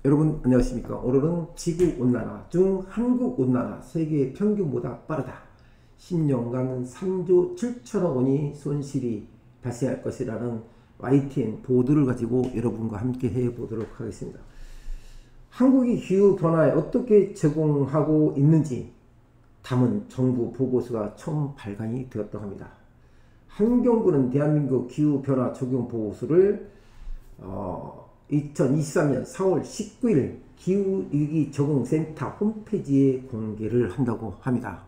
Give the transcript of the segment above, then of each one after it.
여러분 안녕하십니까. 오늘은 지구온난화 중 한국온난화 세계 평균보다 빠르다. 10년간 3조 7천억 원이 손실이 발생할 것이라는 YTN 보도를 가지고 여러분과 함께 해보도록 하겠습니다. 한국이 기후변화에 어떻게 적응하고 있는지 담은 정부 보고서가 처음 발간이 되었다고 합니다. 환경부는 대한민국 기후변화 적용 보고서를 2023년 4월 19일 기후위기 적응센터 홈페이지에 공개를 한다고 합니다.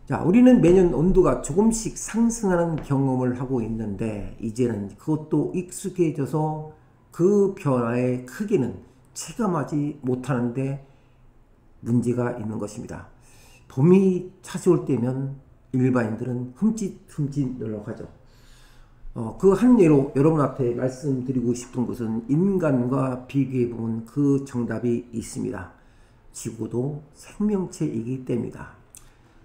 자, 우리는 매년 온도가 조금씩 상승하는 경험을 하고 있는데 이제는 그것도 익숙해져서 그 변화의 크기는 체감하지 못하는데 문제가 있는 것입니다. 봄이 찾아올 때면 일반인들은 흠칫흠칫 놀라가죠. 그 한 예로 여러분한테 말씀드리고 싶은 것은 인간과 비교해보면 그 정답이 있습니다. 지구도 생명체이기 때문이다.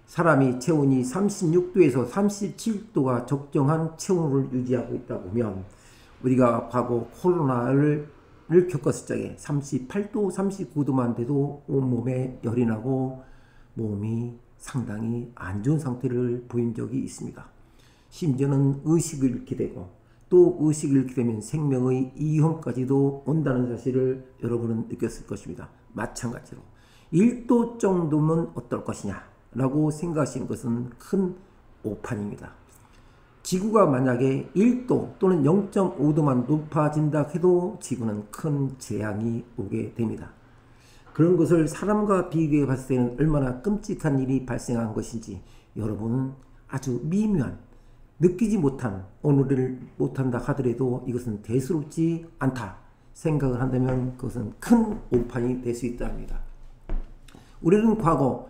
사람이 체온이 36도에서 37도가 적정한 체온을 유지하고 있다 보면 우리가 과거 코로나를 겪었을 적에 38도, 39도만 돼도 온몸에 열이 나고 몸이 상당히 안 좋은 상태를 보인 적이 있습니다. 심지어는 의식을 잃게 되고 또 의식을 잃게 되면 생명의 위험까지도 온다는 사실을 여러분은 느꼈을 것입니다. 마찬가지로 1도 정도면 어떨 것이냐 라고 생각하시는 것은 큰 오판입니다. 지구가 만약에 1도 또는 0.5도만 높아진다 해도 지구는 큰 재앙이 오게 됩니다. 그런 것을 사람과 비교해 봤을 때는 얼마나 끔찍한 일이 발생한 것인지 여러분은 아주 미묘한 느끼지 못한 오늘을 못한다 하더라도 이것은 대수롭지 않다 생각을 한다면 그것은 큰 오판이 될 수 있다 합니다. 우리는 과거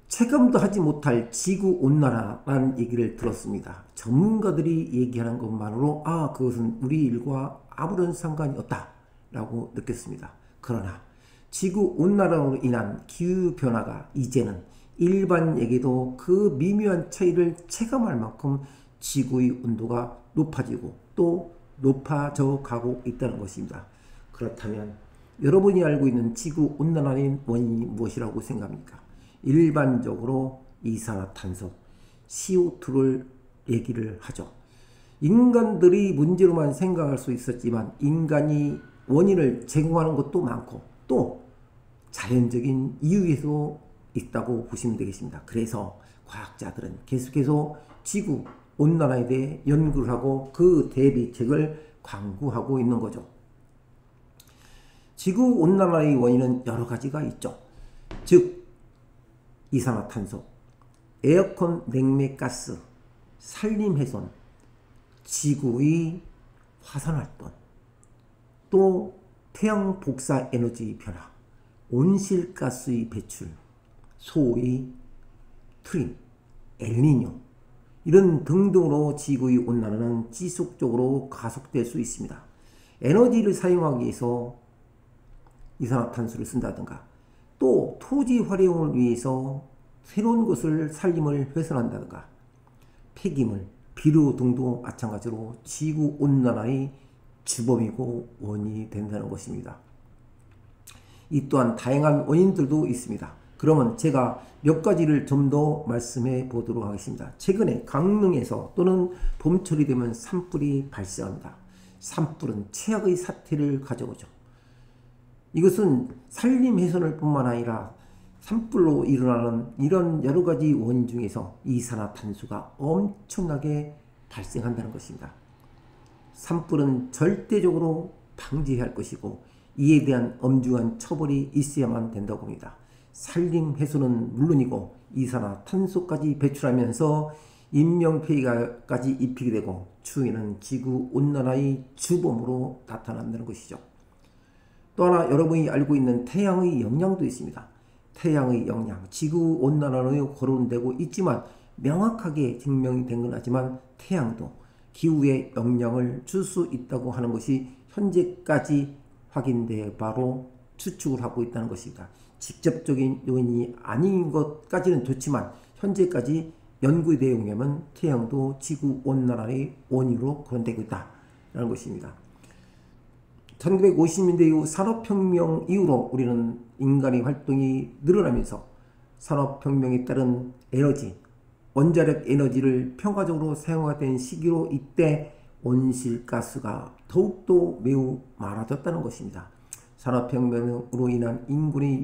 체감도 하지 못할 지구온난화라는 얘기를 들었습니다. 전문가들이 얘기하는 것만으로 그것은 우리 일과 아무런 상관이 없다 라고 느꼈습니다. 그러나 지구온난화로 인한 기후변화가 이제는 일반에게도 그 미묘한 차이를 체감할 만큼 지구의 온도가 높아지고 또 높아져 가고 있다는 것입니다. 그렇다면 여러분이 알고 있는 지구온난화의 원인이 무엇이라고 생각합니까? 일반적으로 이산화탄소, CO2를 얘기를 하죠. 인간들이 문제로만 생각할 수 있었지만 인간이 원인을 제공하는 것도 많고 또 자연적인 이유에서 있다고 보시면 되겠습니다. 그래서 과학자들은 계속해서 지구 온난화에 대해 연구를 하고 그 대비책을 강구하고 있는 거죠. 지구 온난화의 원인은 여러 가지가 있죠. 즉 이산화탄소, 에어컨 냉매가스, 산림훼손, 지구의 화산활동, 또 태양 복사 에너지 변화, 온실가스의 배출, 소위 트림, 엘니뇨 이런 등등으로 지구의 온난화는 지속적으로 가속될 수 있습니다. 에너지를 사용하기 위해서 이산화탄소를 쓴다든가 또 토지 활용을 위해서 새로운 것을 산림을 훼손한다든가 폐기물, 비료 등도 마찬가지로 지구 온난화의 주범이고 원인이 된다는 것입니다. 이 또한 다양한 원인들도 있습니다. 그러면 제가 몇 가지를 좀 더 말씀해 보도록 하겠습니다. 최근에 강릉에서 또는 봄철이 되면 산불이 발생합니다. 산불은 최악의 사태를 가져오죠. 이것은 산림 훼손을 뿐만 아니라 산불로 일어나는 이런 여러 가지 원인 중에서 이산화탄소가 엄청나게 발생한다는 것입니다. 산불은 절대적으로 방지해야 할 것이고 이에 대한 엄중한 처벌이 있어야만 된다고 봅니다. 산림 훼손은 물론이고 이산화탄소까지 배출하면서 인명피해가까지 입히게 되고 추후에는 지구온난화의 주범으로 나타난다는 것이죠. 또 하나 여러분이 알고 있는 태양의 영향도 있습니다. 태양의 영향, 지구온난화로 거론되고 있지만 명확하게 증명이 된 건 하지만 태양도 기후에 영향을 줄 수 있다고 하는 것이 현재까지 확인돼 바로 추측을 하고 있다는 것입니다. 직접적인 요인이 아닌 것까지는 좋지만 현재까지 연구 내용에 의하면 태양도 지구온난화의 원인으로 거론되고 있다는 것입니다. 1950년대 이후 산업혁명 이후로 우리는 인간의 활동이 늘어나면서 산업혁명에 따른 에너지, 원자력 에너지를 평가적으로 사용하던 시기로 이때 온실가스가 더욱더 매우 많아졌다는 것입니다. 산업혁명으로 인한 우리의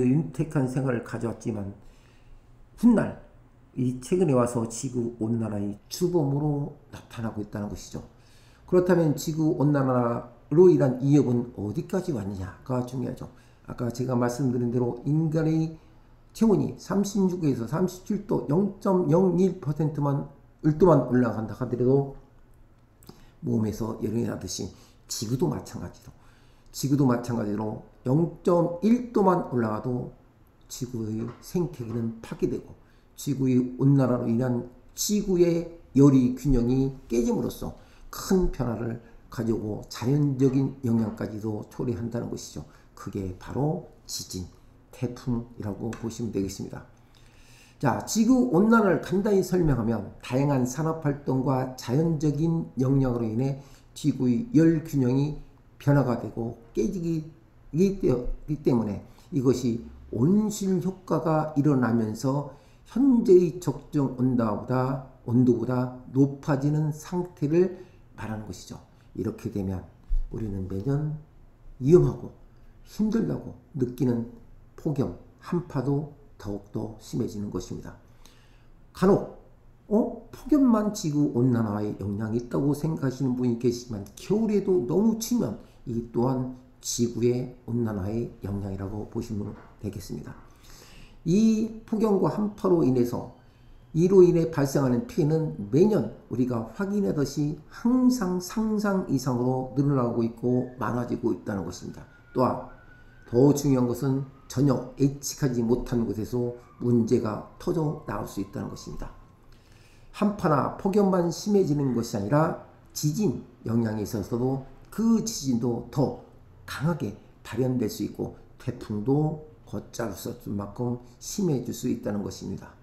윤택한 생활을 가져왔지만 훗날 이 최근에 와서 지구온난화의 주범으로 나타나고 있다는 것이죠. 그렇다면 지구온난화로 인한 위협은 어디까지 왔느냐가 중요하죠. 아까 제가 말씀드린 대로 인간의 체온이 36에서 37도 0.01%만 올라간다 하더라도 몸에서 열이 나듯이 지구도 마찬가지로 0.1도만 올라가도 지구의 생태계는 파괴되고 지구의 온난화로 인한 지구의 열의 균형이 깨짐으로써 큰 변화를 가져오고 자연적인 영향까지도 초래한다는 것이죠. 그게 바로 지진, 태풍이라고 보시면 되겠습니다. 자, 지구온난화를 간단히 설명하면 다양한 산업활동과 자연적인 영향으로 인해 지구의 열균형이 변화가 되고 깨지기 때문에 이것이 온실효과가 일어나면서 현재의 적정 온도보다 높아지는 상태를 말하는 것이죠. 이렇게 되면 우리는 매년 위험하고 힘들다고 느끼는 폭염, 한파도 더욱더 심해지는 것입니다. 간혹 폭염만 지구온난화에 영향이 있다고 생각하시는 분이 계시지만 겨울에도 너무 추면 이 또한 지구의 온난화의 영향이라고 보시면 되겠습니다. 이 폭염과 한파로 이로 인해 발생하는 피해는 매년 우리가 확인하듯이 항상 상상 이상으로 늘어나고 있고 많아지고 있다는 것입니다. 또한 더 중요한 것은 전혀 예측하지 못한 곳에서 문제가 터져 나올 수 있다는 것입니다. 한파나 폭염만 심해지는 것이 아니라 지진 영향에 있어서도 그 지진도 더 강하게 발현될 수 있고 태풍도 걷잡을 만큼 심해질 수 있다는 것입니다.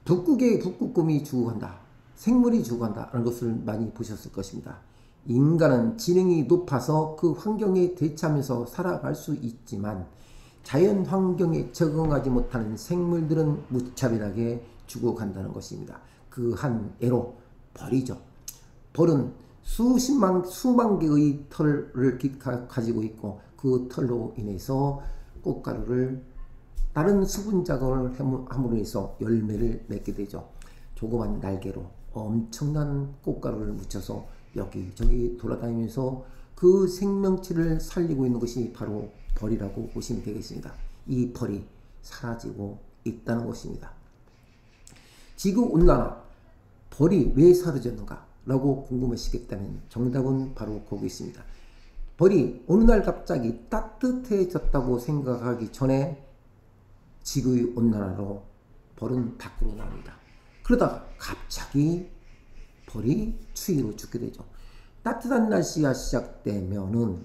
북극에 북극곰이 죽어간다, 생물이 죽어간다 라는 것을 많이 보셨을 것입니다. 인간은 지능이 높아서 그 환경에 대처하면서 살아갈 수 있지만 자연 환경에 적응하지 못하는 생물들은 무차별하게 죽어간다는 것입니다. 그 한 예로 벌이죠. 벌은 수만 개의 털을 가지고 있고 그 털로 인해서 꽃가루를 다른 수분 작업을 함으로 해서 열매를 맺게 되죠. 조그만 날개로 엄청난 꽃가루를 묻혀서 여기저기 돌아다니면서 그 생명체를 살리고 있는 것이 바로 벌이라고 보시면 되겠습니다. 이 벌이 사라지고 있다는 것입니다. 지구온난화, 벌이 왜 사라졌는가 라고 궁금하시겠다면 정답은 바로 거기 있습니다. 벌이 어느 날 갑자기 따뜻해졌다고 생각하기 전에 지구의 온난화로 벌은 밖으로 나옵니다. 그러다가 갑자기 벌이 추위로 죽게 되죠. 따뜻한 날씨가 시작되면은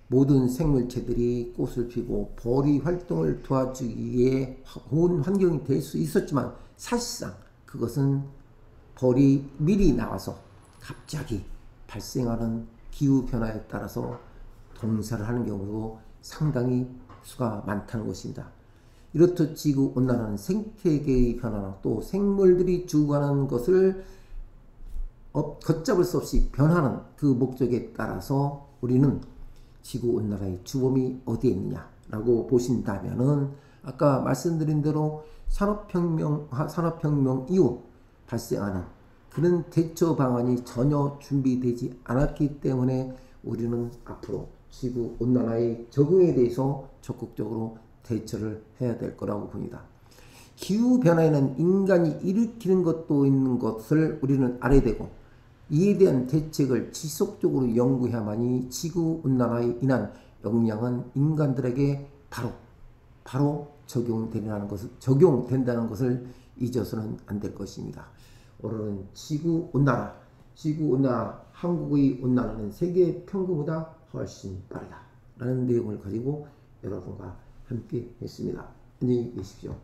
모든 생물체들이 꽃을 피고 벌이 활동을 도와주기 위해 좋은 환경이 될 수 있었지만 사실상 그것은 벌이 미리 나와서 갑자기 발생하는 기후변화에 따라서 동사를 하는 경우도 상당히 수가 많다는 것입니다. 이렇듯 지구온난화는 생태계의 변화나 또 생물들이 죽어가는 것을 걷잡을 수 없이 변하는 그 목적에 따라서 우리는 지구온난화의 주범이 어디에 있느냐라고 보신다면은 아까 말씀드린 대로 산업혁명 이후 발생하는 그런 대처 방안이 전혀 준비되지 않았기 때문에 우리는 앞으로 지구온난화의 적응에 대해서 적극적으로 대처를 해야 될 거라고 봅니다. 기후변화에는 인간이 일으키는 것도 있는 것을 우리는 알아야 되고 이에 대한 대책을 지속적으로 연구해야만이 지구온난화에 인한 영향은 인간들에게 바로 적용된다는 것을 잊어서는 안 될 것입니다. 오늘은 지구온난화, 한국의 온난화는 세계 평균보다 훨씬 빠르다 라는 내용을 가지고 여러분과 함께 했습니다. 안녕히 계십시오.